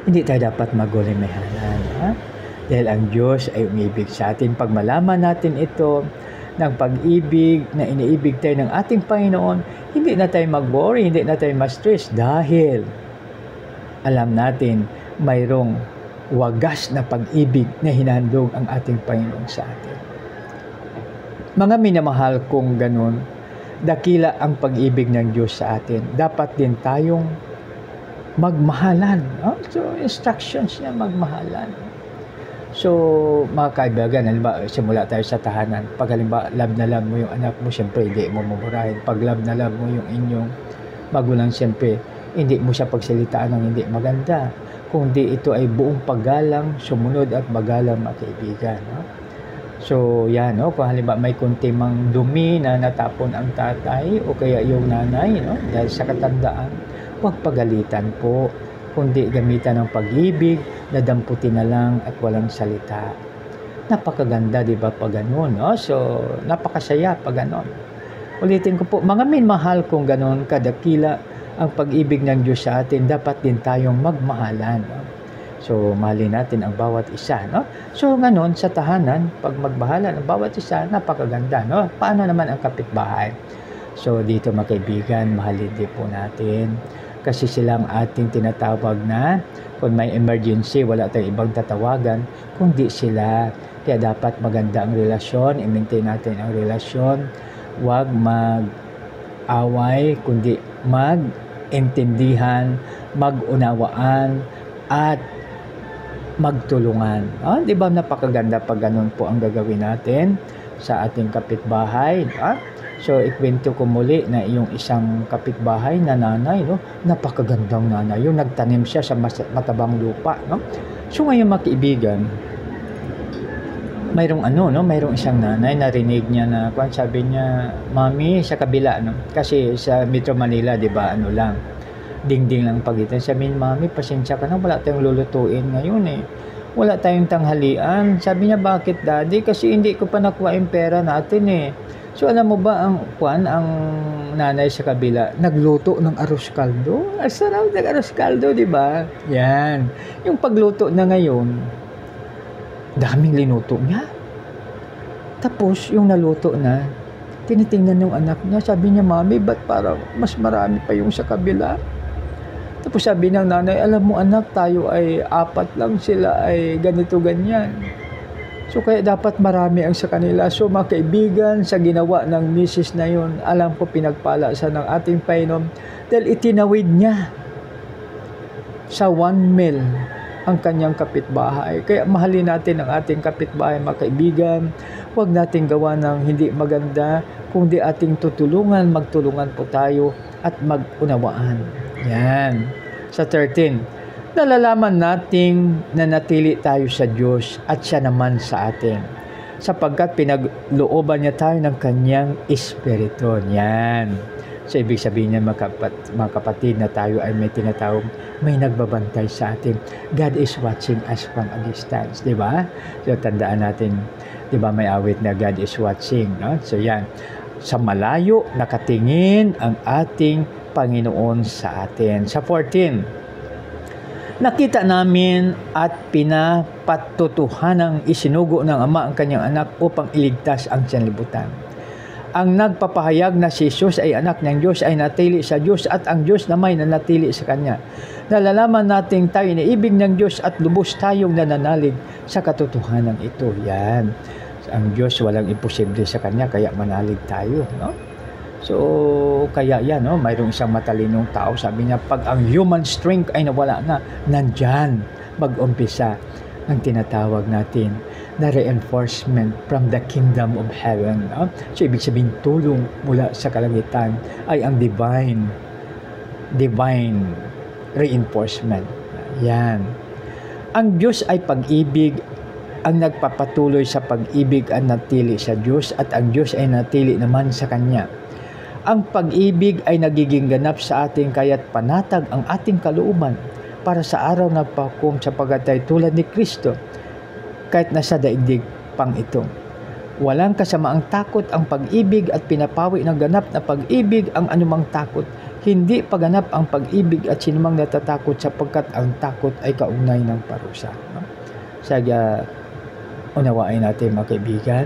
hindi tayo dapat magulimehanan. Dahil ang Diyos ay umibig sa atin. Pag malaman natin ito, ng pag-ibig na iniibig tayo ng ating Panginoon, hindi na tayo mag-worry, hindi na tayo ma-stress dahil alam natin mayroong wagas na pag-ibig na hinahandog ang ating Panginoon sa atin. Mga minamahal kong ganun, dakila ang pag-ibig ng Diyos sa atin. Dapat din tayong magmahalan. So, instructions niya, magmahalan. So, mga kaibigan, halimbawa, simula tayo sa tahanan. Pag halimbawa, love na love mo yung anak mo, siyempre, hindi mo mamurahin. Pag love na love mo yung inyong magulang, siyempre, hindi mo siya pagsalitaan ng hindi maganda. Kundi ito ay buong paggalang, sumunod at magalang, mga kaibigan. So, yan, kung halimbawa may kunti mang dumi na natapon ang tatay o kaya yung nanay, dahil sa katandaan, huwag pagalitan po, kundi gamitan ng pag-ibig, nadamputin na lang at walang salita. Napakaganda, di ba, pag ganun, So, napakasaya pag ganun. Ulitin ko po, mga minmahal kung ganun, kadakila ang pag-ibig ng Diyos sa atin, dapat din tayong magmahalan. So, mahalin natin ang bawat isa, So, ganun, sa tahanan, pag magmahalan ang bawat isa, napakaganda, Paano naman ang kapitbahay? So, dito mga kaibigan, mahalin din po natin. Kasi sila ang ating tinatawag na kung may emergency, wala tayong ibang tatawagan, kundi sila. Kaya dapat maganda ang relasyon, i-maintain natin ang relasyon. Huwag mag-away, kundi mag-intindihan, mag-unawaan, at magtulungan. Di ba napakaganda pag ganun po ang gagawin natin sa ating kapitbahay? So, ikwento ko muli na yung isang kapitbahay na nanay, napakagandang nanay. Yung nagtanim siya sa matabang lupa, So, ngayon mga kaibigan, mayroong isang nanay, narinig niya na, sabi niya, Mami, sa kabila, Kasi sa Metro Manila, di ba, dingding lang pagitan. Sabi niya, Mami, pasensya ka na, wala tayong lulutuin ngayon Wala tayong tanghalian. Sabi niya, bakit daddy? Kasi hindi ko pa nakuha yung pera natin So, alam mo ba, ang nanay sa kabila, nagluto ng arroz caldo? Ang sarap ng arroz caldo, di ba? Yan. Yung pagluto na ngayon, daming linuto niya. Tapos, yung naluto na, tinitingnan yung anak niya. Sabi niya, Mami, ba't parang mas marami pa yung sa kabila? Tapos sabi ng nanay, alam mo anak, tayo ay 4 lang, sila ay ganito, ganyan. So, kaya dapat marami ang sa kanila. So, mga kaibigan, sa ginawa ng misis na yun, alam ko pinagpala sa ng ating Panginoon dahil itinawid niya sa 1 meal ang kanyang kapitbahay. Kaya mahalin natin ang ating kapitbahay, mga kaibigan. Huwag natin gawa ng hindi maganda, kundi ating magtulungan po tayo at mag-unawaan. Yan. Sa 13, nalalaman nating nanatili tayo sa Diyos at siya naman sa atin, sapagkat pinaglooban niya tayo ng kanyang Espiritu. Yan. So, ibig sabihin niya, mga kapatid, na tayo ay may tinatawag, may nagbabantay sa atin. God is watching us from a distance. Diba? So, tandaan natin, diba, may awit na God is watching. So, yan. Sa malayo, nakatingin ang ating Panginoon sa atin. Sa 14, nakita namin at pinapatutuhanang isinugo ng Ama ang kanyang anak upang iligtas ang sanlibutan. Ang nagpapahayag na si Jesus ay anak ng Diyos ay natili sa Diyos at ang Diyos na may nanatili sa Kanya. Nalalaman nating tayo iniibig ng Diyos at lubos tayong nananalig sa katotohanan ito. Yan. Ang Diyos walang imposible sa Kanya, kaya manalig tayo. So, kaya yan, mayroong isang matalinong tao, sabi niya, pag ang human strength ay nawala na, nandyan mag-umpisa ang tinatawag natin na reinforcement from the kingdom of heaven. So, ibig sabihin, tulong mula sa kalangitan ay ang divine reinforcement. Yan. Ang Diyos ay pag-ibig. Ang nagpapatuloy sa pag-ibig ang natili sa Diyos at ang Diyos ay natili naman sa Kanya. Ang pag-ibig ay nagiging ganap sa atin kaya't panatag ang ating kalooban para sa araw na paghukom sapagkat ay tulad ni Kristo kahit nasa daigdig pang ito. Walang kasamaang takot ang pag-ibig at pinapawi ng ganap na pag-ibig ang anumang takot. Hindi paganap ang pag-ibig at sinumang natatakot sapagkat ang takot ay kaugnay ng parusa. No? Saga, unawain natin mga kaibigan.